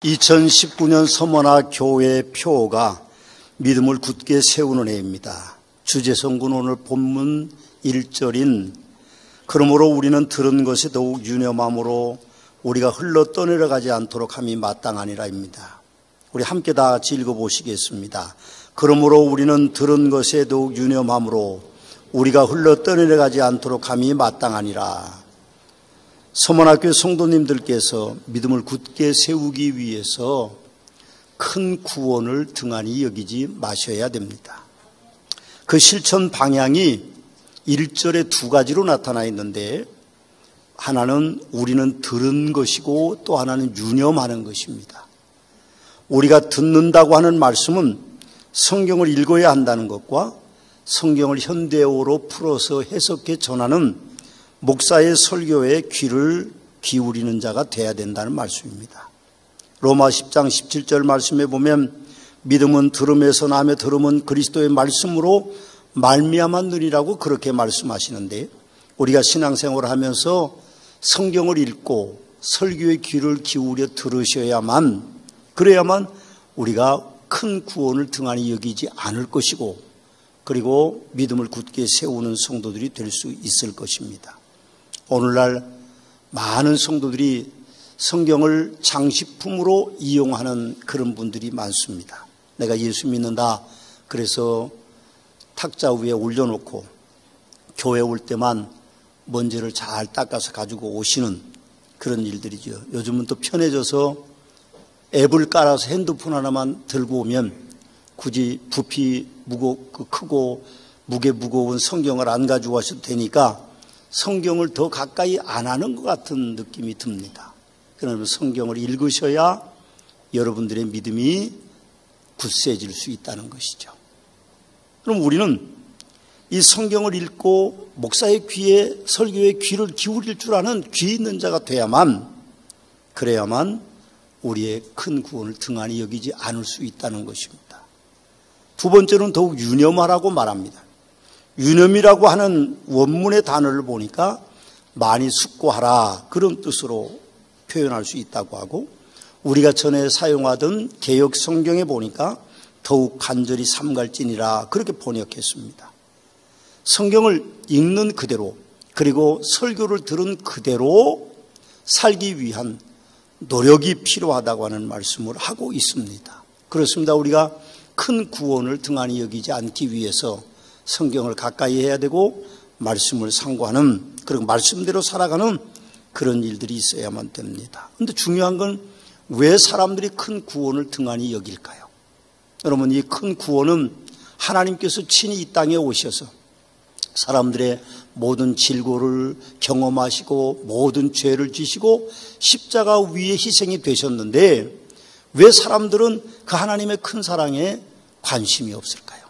2019년 서머나 교회 표어가 믿음을 굳게 세우는 해입니다. 주제성군 오늘 본문 1절인 그러므로 우리는 들은 것에 더욱 유념함으로 우리가 흘러 떠내려가지 않도록 함이 마땅하니라입니다. 우리 함께 다 같이 읽어보시겠습니다. 그러므로 우리는 들은 것에 더욱 유념함으로 우리가 흘러 떠내려가지 않도록 함이 마땅하니라. 서머나교회 성도님들께서 믿음을 굳게 세우기 위해서 큰 구원을 등한히 여기지 마셔야 됩니다. 그 실천 방향이 1절에 두 가지로 나타나 있는데 하나는 우리는 들은 것이고 또 하나는 유념하는 것입니다. 우리가 듣는다고 하는 말씀은 성경을 읽어야 한다는 것과 성경을 현대어로 풀어서 해석해 전하는 목사의 설교에 귀를 기울이는 자가 돼야 된다는 말씀입니다. 로마 10장 17절 말씀에 보면 믿음은 들음에서 나며 들음은 그리스도의 말씀으로 말미암았느니라고 그렇게 말씀하시는데 우리가 신앙생활을 하면서 성경을 읽고 설교의 귀를 기울여 들으셔야만 그래야만 우리가 큰 구원을 등한히 여기지 않을 것이고 그리고 믿음을 굳게 세우는 성도들이 될 수 있을 것입니다. 오늘날 많은 성도들이 성경을 장식품으로 이용하는 그런 분들이 많습니다. 내가 예수 믿는다 그래서 탁자 위에 올려놓고 교회 올 때만 먼지를 잘 닦아서 가지고 오시는 그런 일들이죠. 요즘은 또 편해져서 앱을 깔아서 핸드폰 하나만 들고 오면 굳이 부피 크고 무게 무거운 성경을 안 가지고 와셔도 되니까 성경을 더 가까이 안 하는 것 같은 느낌이 듭니다. 그러면 성경을 읽으셔야 여러분들의 믿음이 굳세질 수 있다는 것이죠. 그럼 우리는 이 성경을 읽고 목사의 귀에 설교에 귀를 기울일 줄 아는 귀 있는 자가 그래야만 우리의 큰 구원을 등한히 여기지 않을 수 있다는 것입니다. 두 번째는 더욱 유념하라고 말합니다. 유념이라고 하는 원문의 단어를 보니까 많이 숙고하라 그런 뜻으로 표현할 수 있다고 하고 우리가 전에 사용하던 개역 성경에 보니까 더욱 간절히 삼갈지니라 그렇게 번역했습니다. 성경을 읽는 그대로 그리고 설교를 들은 그대로 살기 위한 노력이 필요하다고 하는 말씀을 하고 있습니다. 그렇습니다. 우리가 큰 구원을 등한히 여기지 않기 위해서 성경을 가까이 해야 되고 말씀을 상고하는 그리고 말씀대로 살아가는 그런 일들이 있어야만 됩니다. 그런데 중요한 건 왜 사람들이 큰 구원을 등한히 여길까요? 여러분 이 큰 구원은 하나님께서 친히 이 땅에 오셔서 사람들의 모든 질고를 경험하시고 모든 죄를 지시고 십자가 위에 희생이 되셨는데 왜 사람들은 그 하나님의 큰 사랑에 관심이 없을까요?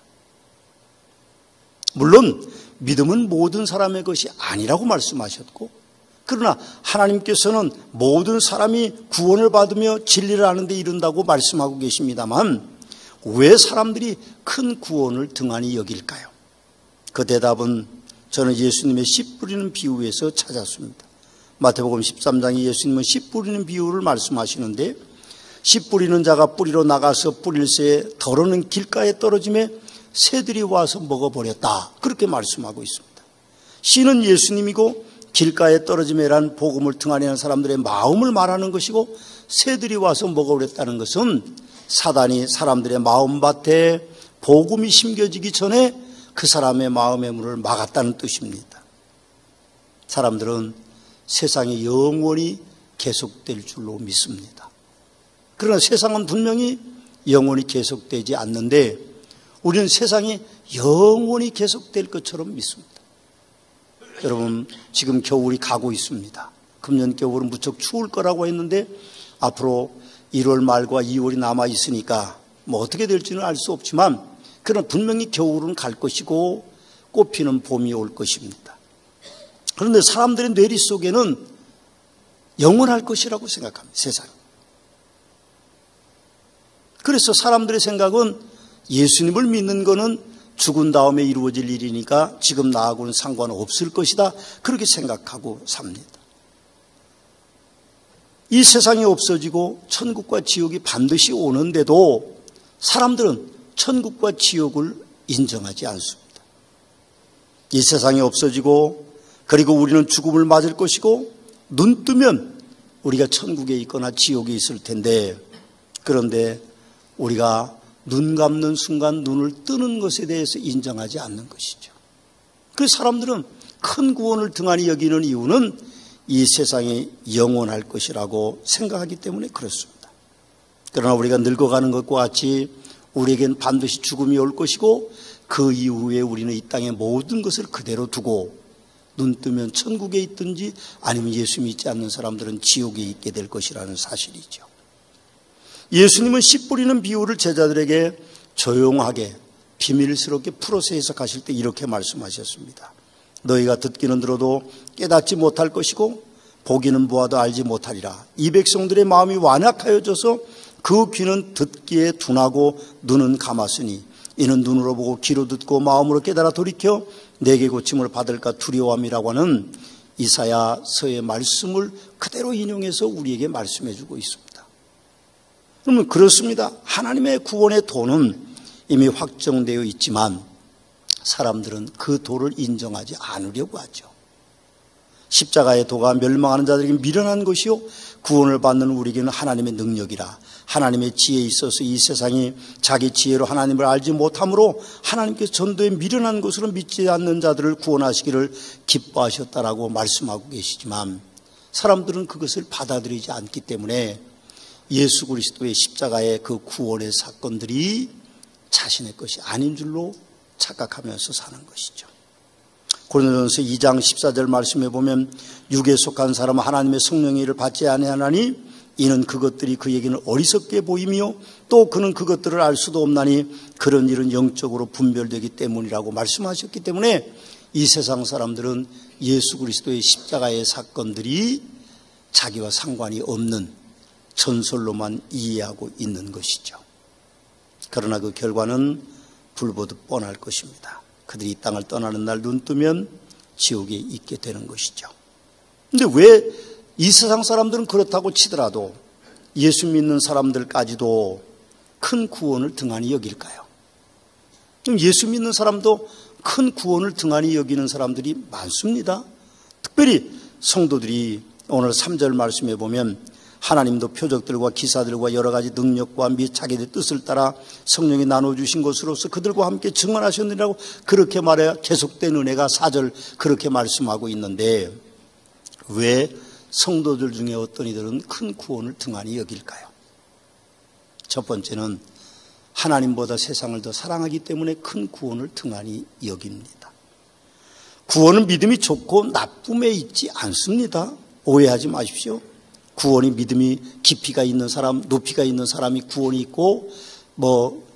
물론 믿음은 모든 사람의 것이 아니라고 말씀하셨고 그러나 하나님께서는 모든 사람이 구원을 받으며 진리를 아는 데 이른다고 말씀하고 계십니다만 왜 사람들이 큰 구원을 등한히 여길까요? 그 대답은 저는 예수님의 씨 뿌리는 비유에서 찾았습니다. 마태복음 13장에 예수님은 씨 뿌리는 비유를 말씀하시는데 씨 뿌리는 자가 뿌리로 나가서 뿌릴새 더러는 길가에 떨어짐에 새들이 와서 먹어버렸다. 그렇게 말씀하고 있습니다. 씨는 예수님이고 길가에 떨어짐에란 복음을 등한히 하는 사람들의 마음을 말하는 것이고 새들이 와서 먹어버렸다는 것은 사단이 사람들의 마음밭에 복음이 심겨지기 전에 그 사람의 마음의 문을 막았다는 뜻입니다. 사람들은 세상이 영원히 계속될 줄로 믿습니다. 그러나 세상은 분명히 영원히 계속되지 않는데 우리는 세상이 영원히 계속될 것처럼 믿습니다. 여러분 지금 겨울이 가고 있습니다. 금년 겨울은 무척 추울 거라고 했는데 앞으로 1월 말과 2월이 남아 있으니까 뭐 어떻게 될지는 알 수 없지만 그러나 분명히 겨울은 갈 것이고 꽃피는 봄이 올 것입니다. 그런데 사람들의 뇌리 속에는 영원할 것이라고 생각합니다. 세상이. 그래서 사람들의 생각은 예수님을 믿는 것은 죽은 다음에 이루어질 일이니까 지금 나하고는 상관없을 것이다. 그렇게 생각하고 삽니다. 이 세상이 없어지고 천국과 지옥이 반드시 오는데도 사람들은 천국과 지옥을 인정하지 않습니다. 이 세상이 없어지고 그리고 우리는 죽음을 맞을 것이고 눈 뜨면 우리가 천국에 있거나 지옥에 있을 텐데, 그런데 우리가 눈 감는 순간 눈을 뜨는 것에 대해서 인정하지 않는 것이죠. 그 사람들은 큰 구원을 등한히 여기는 이유는 이 세상이 영원할 것이라고 생각하기 때문에 그렇습니다. 그러나 우리가 늙어가는 것과 같이 우리에겐 반드시 죽음이 올 것이고 그 이후에 우리는 이 땅의 모든 것을 그대로 두고 눈 뜨면 천국에 있든지 아니면 예수 믿지 않는 사람들은 지옥에 있게 될 것이라는 사실이죠. 예수님은 씨 뿌리는 비유를 제자들에게 조용하게 비밀스럽게 풀어서 해석하실 때 이렇게 말씀하셨습니다. 너희가 듣기는 들어도 깨닫지 못할 것이고 보기는 보아도 알지 못하리라. 이 백성들의 마음이 완악하여져서 그 귀는 듣기에 둔하고 눈은 감았으니 이는 눈으로 보고 귀로 듣고 마음으로 깨달아 돌이켜 내게 고침을 받을까 두려워함이라고 하는 이사야서의 말씀을 그대로 인용해서 우리에게 말씀해 주고 있습니다. 그러면 그렇습니다. 하나님의 구원의 도는 이미 확정되어 있지만 사람들은 그 도를 인정하지 않으려고 하죠. 십자가의 도가 멸망하는 자들에게 미련한 것이요 구원을 받는 우리에게는 하나님의 능력이라. 하나님의 지혜에 있어서 이 세상이 자기 지혜로 하나님을 알지 못함으로 하나님께서 전도에 미련한 것으로 믿지 않는 자들을 구원하시기를 기뻐하셨다라고 말씀하고 계시지만 사람들은 그것을 받아들이지 않기 때문에 예수 그리스도의 십자가의 그 구원의 사건들이 자신의 것이 아닌 줄로 착각하면서 사는 것이죠. 고린도전서 2장 14절 말씀에 보면 육에 속한 사람은 하나님의 성령의 일을 받지 아니하나니 이는 그것들이 그에게는 어리석게 보이며 또 그는 그것들을 알 수도 없나니 그런 일은 영적으로 분별되기 때문이라고 말씀하셨기 때문에 이 세상 사람들은 예수 그리스도의 십자가의 사건들이 자기와 상관이 없는 전설로만 이해하고 있는 것이죠. 그러나 그 결과는 불보듯 뻔할 것입니다. 그들이 이 땅을 떠나는 날 눈 뜨면 지옥에 있게 되는 것이죠. 근데 왜 이 세상 사람들은 그렇다고 치더라도 예수 믿는 사람들까지도 큰 구원을 등한히 여길까요? 예수 믿는 사람도 큰 구원을 등한히 여기는 사람들이 많습니다. 특별히 성도들이 오늘 3절 말씀에 보면 하나님도 표적들과 기사들과 여러 가지 능력과 및 자기의 뜻을 따라 성령이 나눠주신 것으로서 그들과 함께 증언하셨느라고 그렇게 말해야 계속된 은혜가 4절 그렇게 말씀하고 있는데 왜 성도들 중에 어떤 이들은 큰 구원을 등한히 여길까요? 첫 번째는 하나님보다 세상을 더 사랑하기 때문에 큰 구원을 등한히 여깁니다. 구원은 믿음이 좋고 나쁨에 있지 않습니다. 오해하지 마십시오. 구원이 믿음이 깊이가 있는 사람, 높이가 있는 사람이 구원이 있고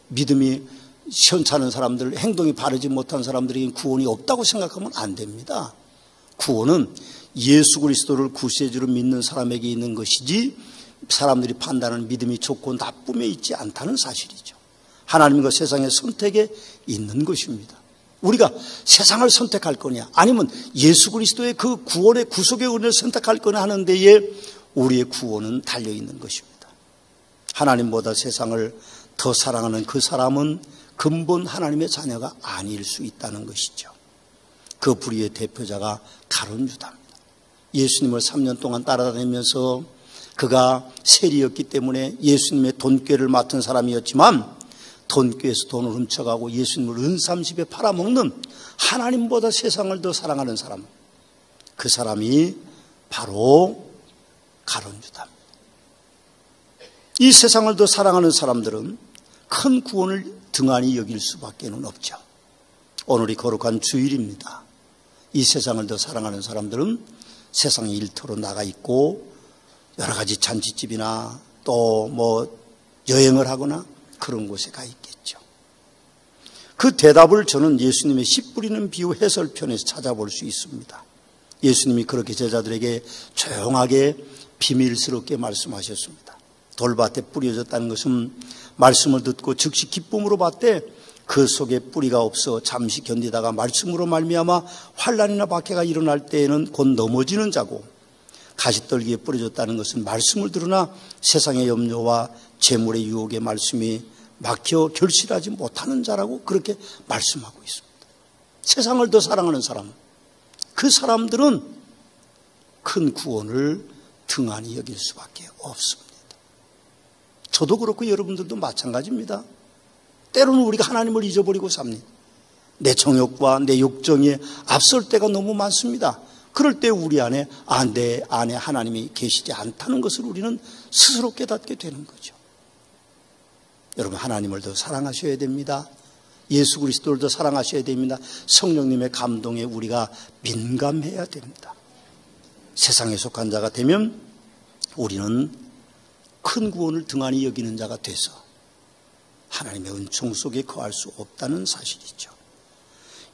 믿음이 시원찮은 사람들, 행동이 바르지 못한 사람들에게는 구원이 없다고 생각하면 안 됩니다. 구원은 예수 그리스도를 구세주로 믿는 사람에게 있는 것이지 사람들이 판단하는 믿음이 좋고 나쁨에 있지 않다는 사실이죠. 하나님과 세상의 선택에 있는 것입니다. 우리가 세상을 선택할 거냐 아니면 예수 그리스도의 그 구원의 구속의 은혜를 선택할 거냐 하는 데에 우리의 구원은 달려있는 것입니다. 하나님보다 세상을 더 사랑하는 그 사람은 근본 하나님의 자녀가 아닐 수 있다는 것이죠. 그 불의의 대표자가 가룟 유다입니다. 예수님을 3년 동안 따라다니면서 그가 세리였기 때문에 예수님의 돈꾀를 맡은 사람이었지만 돈꾀에서 돈을 훔쳐가고 예수님을 은삼십에 팔아먹는 하나님보다 세상을 더 사랑하는 사람, 그 사람이 바로 가룟 유다입니다. 이 세상을 더 사랑하는 사람들은 큰 구원을 등한히 여길 수밖에 없죠. 오늘이 거룩한 주일입니다. 이 세상을 더 사랑하는 사람들은 세상의 일터로 나가 있고 여러 가지 잔치집이나 또 여행을 하거나 그런 곳에 가 있겠죠. 그 대답을 저는 예수님의 씨 뿌리는 비유 해설편에서 찾아볼 수 있습니다. 예수님이 그렇게 제자들에게 조용하게 비밀스럽게 말씀하셨습니다. 돌밭에 뿌려졌다는 것은 말씀을 듣고 즉시 기쁨으로 받되 그 속에 뿌리가 없어 잠시 견디다가 말씀으로 말미암아 환난이나 박해가 일어날 때에는 곧 넘어지는 자고 가시떨기에 뿌려졌다는 것은 말씀을 들으나 세상의 염려와 재물의 유혹의 말씀이 막혀 결실하지 못하는 자라고 그렇게 말씀하고 있습니다. 세상을 더 사랑하는 사람, 그 사람들은 큰 구원을 등한히 여길 수밖에 없습니다. 저도 그렇고 여러분들도 마찬가지입니다. 때로는 우리가 하나님을 잊어버리고 삽니다. 내 정욕과 내 욕정에 앞설 때가 너무 많습니다. 그럴 때 우리 안에 내 안에 하나님이 계시지 않다는 것을 우리는 스스로 깨닫게 되는 거죠. 여러분, 하나님을 더 사랑하셔야 됩니다. 예수 그리스도를 더 사랑하셔야 됩니다. 성령님의 감동에 우리가 민감해야 됩니다. 세상에 속한 자가 되면 우리는 큰 구원을 등한히 여기는 자가 돼서 하나님의 은총 속에 거할 수 없다는 사실이죠.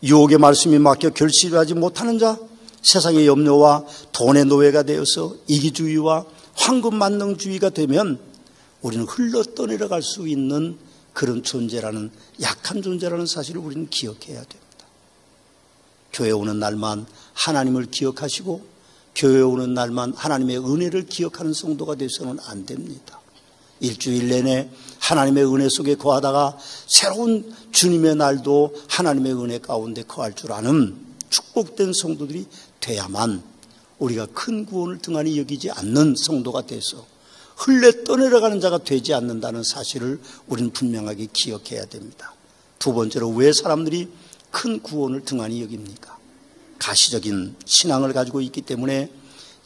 유혹의 말씀이 막혀 결실하지 못하는 자, 세상의 염려와 돈의 노예가 되어서 이기주의와 황금만능주의가 되면 우리는 흘러떠내려갈 수 있는 그런 존재라는, 약한 존재라는 사실을 우리는 기억해야 됩니다. 교회 오는 날만 하나님을 기억하시고 교회 오는 날만 하나님의 은혜를 기억하는 성도가 되서는 안 됩니다. 일주일 내내 하나님의 은혜 속에 거하다가 새로운 주님의 날도 하나님의 은혜 가운데 거할 줄 아는 축복된 성도들이 돼야만 우리가 큰 구원을 등한히 여기지 않는 성도가 돼서 흘러 떠내려가는 자가 되지 않는다는 사실을 우리는 분명하게 기억해야 됩니다. 두 번째로, 왜 사람들이 큰 구원을 등한히 여깁니까? 가시적인 신앙을 가지고 있기 때문에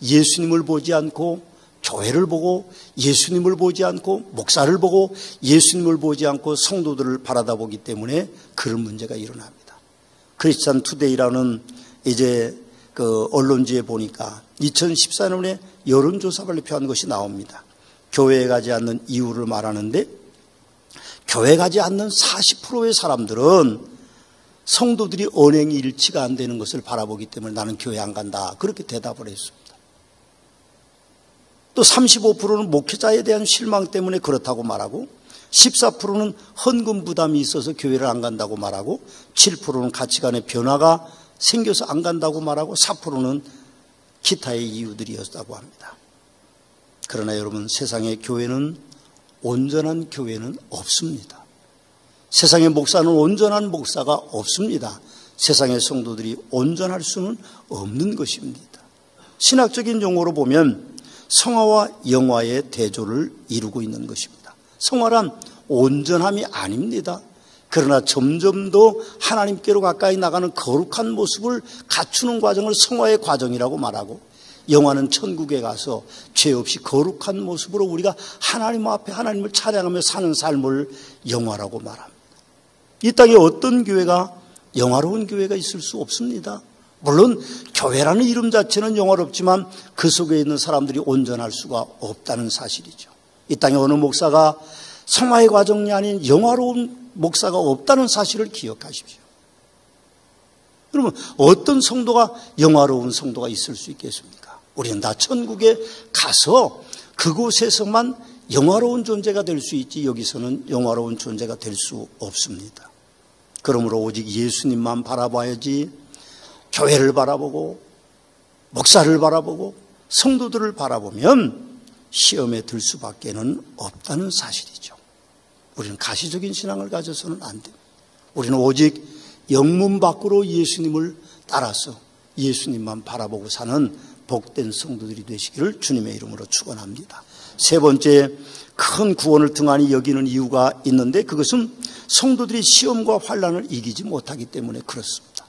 예수님을 보지 않고 교회를 보고, 예수님을 보지 않고 목사를 보고, 예수님을 보지 않고 성도들을 바라다보기 때문에 그런 문제가 일어납니다. 크리스찬 투데이라는 이제 그 언론지에 보니까 2014년에 여론조사를 발표한 것이 나옵니다. 교회에 가지 않는 이유를 말하는데, 교회 가지 않는 40%의 사람들은 성도들이 언행이 일치가 안 되는 것을 바라보기 때문에 나는 교회 안 간다, 그렇게 대답을 했습니다. 또 35%는 목회자에 대한 실망 때문에 그렇다고 말하고, 14%는 헌금 부담이 있어서 교회를 안 간다고 말하고, 7%는 가치관의 변화가 생겨서 안 간다고 말하고, 4%는 기타의 이유들이었다고 합니다. 그러나 여러분, 세상의 교회는, 온전한 교회는 없습니다. 세상의 목사는 온전한 목사가 없습니다. 세상의 성도들이 온전할 수는 없는 것입니다. 신학적인 용어로 보면 성화와 영화의 대조를 이루고 있는 것입니다. 성화란 온전함이 아닙니다. 그러나 점점 더 하나님께로 가까이 나가는 거룩한 모습을 갖추는 과정을 성화의 과정이라고 말하고, 영화는 천국에 가서 죄 없이 거룩한 모습으로 우리가 하나님 앞에 하나님을 찬양하며 사는 삶을 영화라고 말합니다. 이 땅에 어떤 교회가 영화로운 교회가 있을 수 없습니다. 물론 교회라는 이름 자체는 영화롭지만 그 속에 있는 사람들이 온전할 수가 없다는 사실이죠. 이 땅에 어느 목사가 성화의 과정이 아닌 영화로운 목사가 없다는 사실을 기억하십시오. 여러분, 어떤 성도가 영화로운 성도가 있을 수 있겠습니까? 우리는 다 천국에 가서 그곳에서만 영화로운 존재가 될 수 있지, 여기서는 영화로운 존재가 될 수 없습니다. 그러므로 오직 예수님만 바라봐야지, 교회를 바라보고 목사를 바라보고 성도들을 바라보면 시험에 들 수밖에는 없다는 사실이죠. 우리는 가시적인 신앙을 가져서는 안 됩니다. 우리는 오직 영문 밖으로 예수님을 따라서 예수님만 바라보고 사는 복된 성도들이 되시기를 주님의 이름으로 축원합니다. 세 번째, 큰 구원을 등한히 여기는 이유가 있는데, 그것은 성도들이 시험과 환난을 이기지 못하기 때문에 그렇습니다.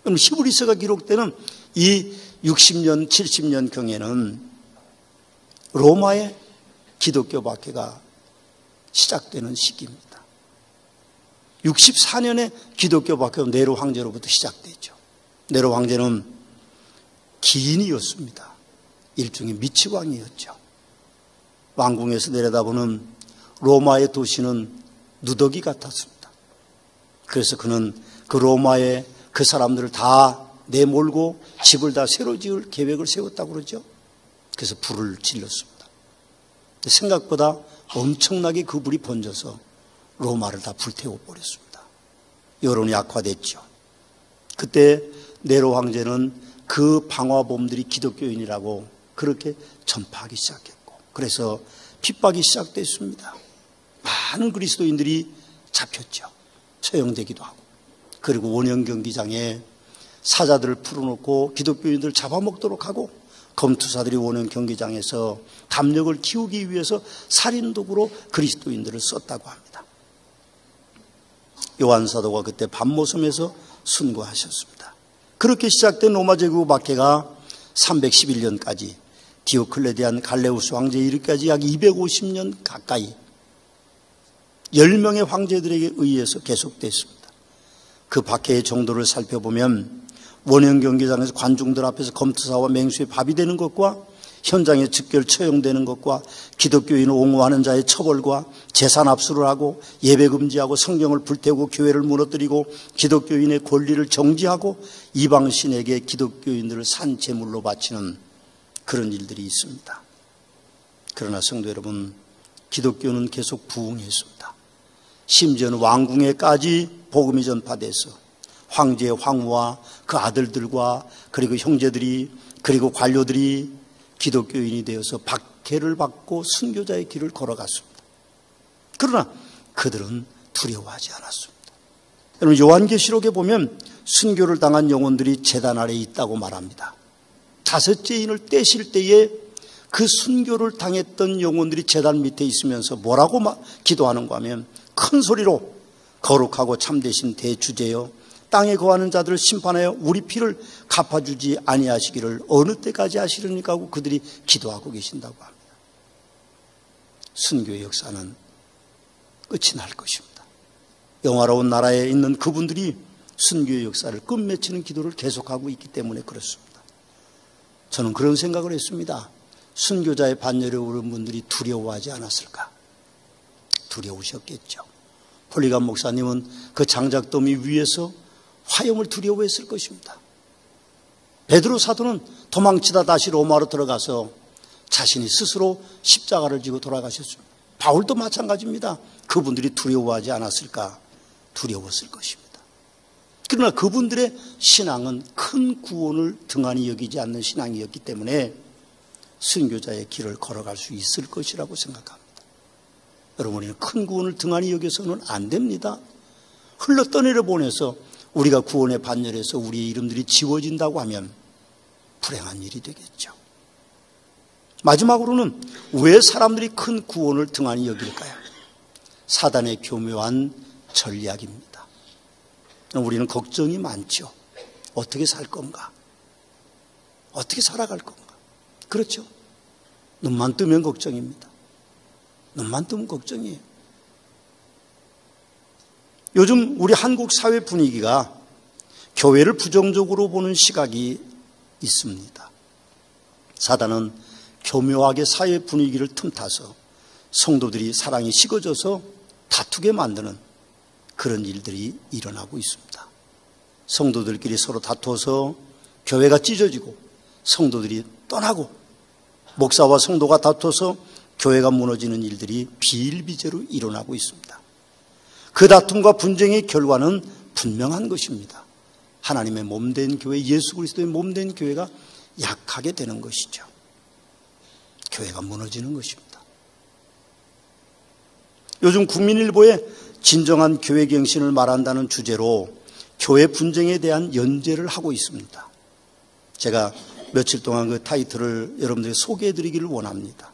그럼 히브리서가 기록되는 이 60년, 70년 경에는 로마의 기독교 박해가 시작되는 시기입니다. 64년에 기독교 박해가 네로 황제로부터 시작되죠. 네로 황제는 기인이었습니다. 일종의 미치광이였죠. 왕궁에서 내려다보는 로마의 도시는 누더기 같았습니다. 그래서 그는 그 로마의 그 사람들을 다 내몰고 집을 다 새로 지을 계획을 세웠다고 그러죠. 그래서 불을 질렀습니다. 생각보다 엄청나게 그 불이 번져서 로마를 다 불태워버렸습니다. 여론이 악화됐죠. 그때 네로 황제는 그 방화범들이 기독교인이라고 그렇게 전파하기 시작했고, 그래서 핍박이 시작됐습니다. 많은 그리스도인들이 잡혔죠. 처형되기도 하고, 그리고 원형 경기장에 사자들을 풀어놓고 기독교인들을 잡아먹도록 하고, 검투사들이 원형 경기장에서 담력을 키우기 위해서 살인도구로 그리스도인들을 썼다고 합니다. 요한 사도가 그때 밤모섬에서 순교하셨습니다. 그렇게 시작된 로마 제국 박해가 311년까지 디오클레디안 갈레우스 황제에 이르기까지 약 250년 가까이 10명의 황제들에게 의해서 계속됐습니다. 그 박해의 정도를 살펴보면 원형 경기장에서 관중들 앞에서 검투사와 맹수의 밥이 되는 것과 현장에 즉결 처형되는 것과 기독교인을 옹호하는 자의 처벌과 재산 압수를 하고 예배 금지하고 성경을 불태우고 교회를 무너뜨리고 기독교인의 권리를 정지하고 이방신에게 기독교인들을 산 제물로 바치는 그런 일들이 있습니다. 그러나 성도 여러분, 기독교는 계속 부흥했습니다. 심지어는 왕궁에까지 복음이 전파돼서 황제의 황후와 그 아들들과 그리고 형제들이 그리고 관료들이 기독교인이 되어서 박해를 받고 순교자의 길을 걸어갔습니다. 그러나 그들은 두려워하지 않았습니다. 여러분, 요한계시록에 보면 순교를 당한 영혼들이 제단 아래에 있다고 말합니다. 다섯째 인을 떼실 때에 그 순교를 당했던 영혼들이 제단 밑에 있으면서 뭐라고 기도하는가 하면, 큰 소리로 거룩하고 참되신 대주제여 땅에 거하는 자들을 심판하여 우리 피를 갚아주지 아니하시기를 어느 때까지 하시려니까 하고 그들이 기도하고 계신다고 합니다. 순교의 역사는 끝이 날 것입니다. 영화로운 나라에 있는 그분들이 순교의 역사를 끝맺히는 기도를 계속하고 있기 때문에 그렇습니다. 저는 그런 생각을 했습니다. 순교자의 반열에 오른 분들이 두려워하지 않았을까? 두려우셨겠죠. 폴리감 목사님은 그 장작더미 위에서 화염을 두려워했을 것입니다. 베드로 사도는 도망치다 다시 로마로 들어가서 자신이 스스로 십자가를 지고 돌아가셨습니다. 바울도 마찬가지입니다. 그분들이 두려워하지 않았을까? 두려웠을 것입니다. 그러나 그분들의 신앙은 큰 구원을 등한히 여기지 않는 신앙이었기 때문에 순교자의 길을 걸어갈 수 있을 것이라고 생각합니다. 여러분, 우리는 큰 구원을 등한히 여겨서는 안 됩니다. 흘러 떠내려 보내서 우리가 구원의 반열에서 우리의 이름들이 지워진다고 하면 불행한 일이 되겠죠. 마지막으로는 왜 사람들이 큰 구원을 등한히 여길까요? 사단의 교묘한 전략입니다. 우리는 걱정이 많죠. 어떻게 살 건가? 어떻게 살아갈 건가? 그렇죠? 눈만 뜨면 걱정입니다. 눈만 뜨면 걱정이에요. 요즘 우리 한국 사회 분위기가 교회를 부정적으로 보는 시각이 있습니다. 사단은 교묘하게 사회 분위기를 틈타서 성도들이 사랑이 식어져서 다투게 만드는 그런 일들이 일어나고 있습니다. 성도들끼리 서로 다투어서 교회가 찢어지고 성도들이 떠나고 목사와 성도가 다투어서 교회가 무너지는 일들이 비일비재로 일어나고 있습니다. 그 다툼과 분쟁의 결과는 분명한 것입니다. 하나님의 몸된 교회, 예수 그리스도의 몸된 교회가 약하게 되는 것이죠. 교회가 무너지는 것입니다. 요즘 국민일보에 진정한 교회 경신을 말한다는 주제로 교회 분쟁에 대한 연재를 하고 있습니다. 제가 며칠 동안 그 타이틀을 여러분들에게 소개해드리기를 원합니다.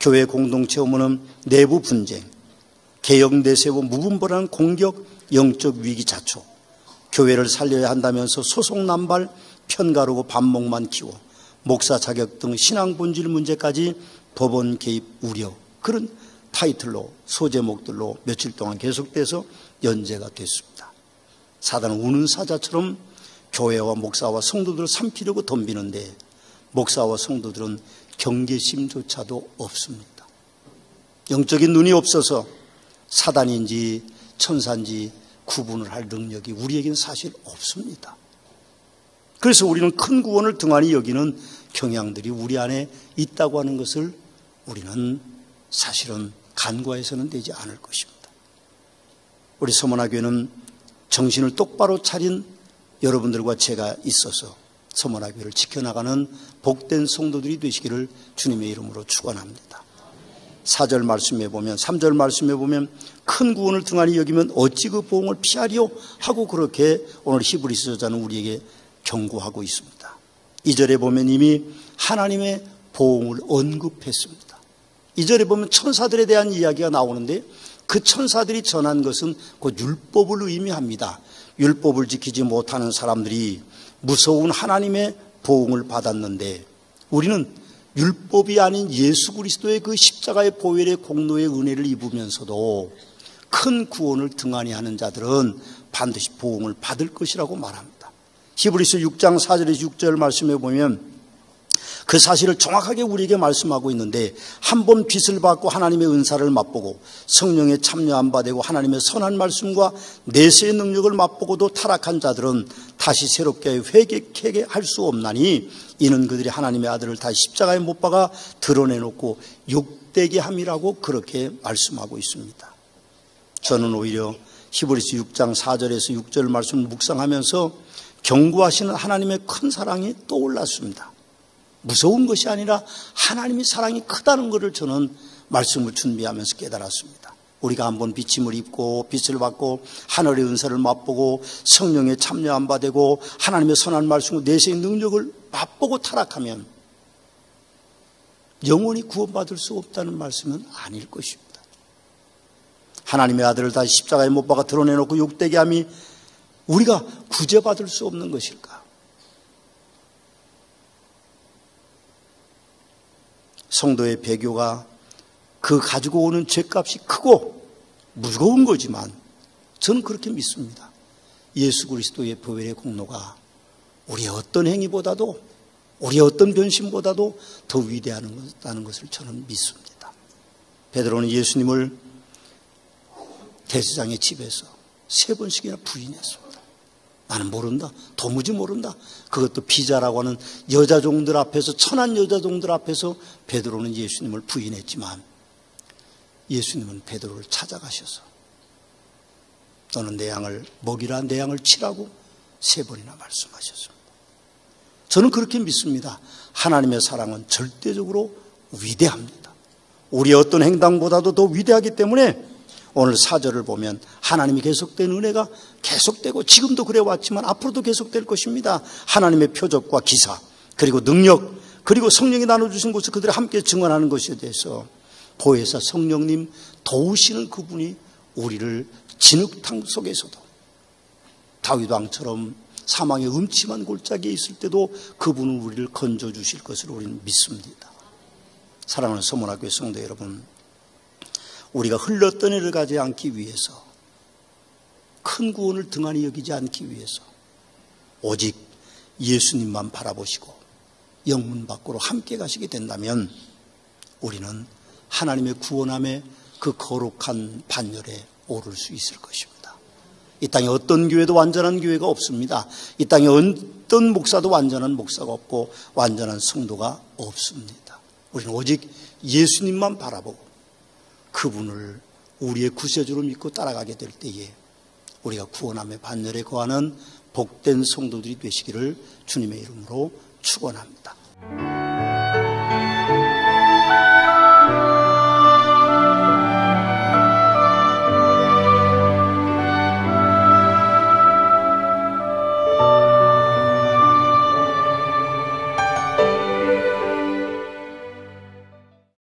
교회 공동체 오면은 내부 분쟁, 개혁 내세워 무분별한 공격, 영적 위기 자초, 교회를 살려야 한다면서 소송 남발, 편가르고 반목만 키워, 목사 자격 등 신앙 본질 문제까지 법원 개입 우려, 그런 타이틀로 소제목들로 며칠 동안 계속돼서 연재가 됐습니다. 사단은 우는 사자처럼 교회와 목사와 성도들을 삼키려고 덤비는데 목사와 성도들은 경계심조차도 없습니다. 영적인 눈이 없어서 사단인지 천사인지 구분을 할 능력이 우리에게는 사실 없습니다. 그래서 우리는 큰 구원을 등한히 여기는 경향들이 우리 안에 있다고 하는 것을 우리는 사실은 간과해서는 되지 않을 것입니다. 우리 서문화교회는 정신을 똑바로 차린 여러분들과 제가 있어서 서문화교회를 지켜나가는 복된 성도들이 되시기를 주님의 이름으로 축원합니다. 4절 말씀에 보면, 3절 말씀에 보면 큰 구원을 등한히 여기면 어찌 그 보응을 피하리요 하고 그렇게 오늘 히브리서 저자는 우리에게 경고하고 있습니다. 2절에 보면 이미 하나님의 보응을 언급했습니다. 2절에 보면 천사들에 대한 이야기가 나오는데 그 천사들이 전한 것은 곧 율법을 의미합니다. 율법을 지키지 못하는 사람들이 무서운 하나님의 보응을 받았는데 우리는 율법이 아닌 예수 그리스도의 그 십자가의 보혈의 공로의 은혜를 입으면서도 큰 구원을 등한히 하는 자들은 반드시 보응을 받을 것이라고 말합니다. 히브리서 6장 4절에서 6절 말씀에 보면 그 사실을 정확하게 우리에게 말씀하고 있는데 한 번 빛을 받고 하나님의 은사를 맛보고 성령에 참여 안 받고 하나님의 선한 말씀과 내세의 능력을 맛보고도 타락한 자들은 다시 새롭게 회개케 할 수 없나니 이는 그들이 하나님의 아들을 다시 십자가에 못 박아 드러내놓고 욕되게 함이라고 그렇게 말씀하고 있습니다. 저는 오히려 히브리서 6장 4절에서 6절 말씀을 묵상하면서 경고하시는 하나님의 큰 사랑이 떠올랐습니다. 무서운 것이 아니라 하나님의 사랑이 크다는 것을 저는 말씀을 준비하면서 깨달았습니다. 우리가 한번 비침을 입고 빛을 받고 하늘의 은사를 맛보고 성령에 참여 안 받고 하나님의 선한 말씀과 내세의 능력을 맛보고 타락하면 영원히 구원받을 수 없다는 말씀은 아닐 것입니다. 하나님의 아들을 다시 십자가에 못 박아 드러내놓고 욕되게 함이 우리가 구제받을 수 없는 것일까? 성도의 배교가 그 가지고 오는 죄값이 크고 무거운 거지만 저는 그렇게 믿습니다. 예수 그리스도의 보혈의 공로가 우리의 어떤 행위보다도 우리의 어떤 변심보다도 더 위대하다는 것을 저는 믿습니다. 베드로는 예수님을 대제사장의 집에서 3번씩이나 부인했습니다. 나는 모른다. 도무지 모른다. 그것도 비자라고 하는 여자종들 앞에서, 천한 여자종들 앞에서 베드로는 예수님을 부인했지만 예수님은 베드로를 찾아가셔서 너는 내 양을 먹이라, 내 양을 치라고 3번이나 말씀하셨습니다. 저는 그렇게 믿습니다. 하나님의 사랑은 절대적으로 위대합니다. 우리의 어떤 행동보다도 더 위대하기 때문에 오늘 4절을 보면 하나님이 계속된 은혜가 계속되고 지금도 그래 왔지만 앞으로도 계속될 것입니다. 하나님의 표적과 기사 그리고 능력 그리고 성령이 나눠주신 것을 그들이 함께 증언하는 것에 대해서 보혜사 성령님 도우시는 그분이 우리를 진흙탕 속에서도 다윗 왕처럼 사망의 음침한 골짜기에 있을 때도 그분은 우리를 건져주실 것을 우리는 믿습니다. 사랑하는 서문학교의 성도 여러분, 우리가 흘렀던 일을 가지 않기 위해서 큰 구원을 등한히 여기지 않기 위해서 오직 예수님만 바라보시고 영문 밖으로 함께 가시게 된다면 우리는 하나님의 구원함의 그 거룩한 반열에 오를 수 있을 것입니다. 이 땅에 어떤 교회도 완전한 교회가 없습니다. 이 땅에 어떤 목사도 완전한 목사가 없고 완전한 성도가 없습니다. 우리는 오직 예수님만 바라보고 그분을 우리의 구세주로 믿고 따라가게 될 때에 우리가 구원함의 반열에 거하는 복된 성도들이 되시기를 주님의 이름으로 축원합니다.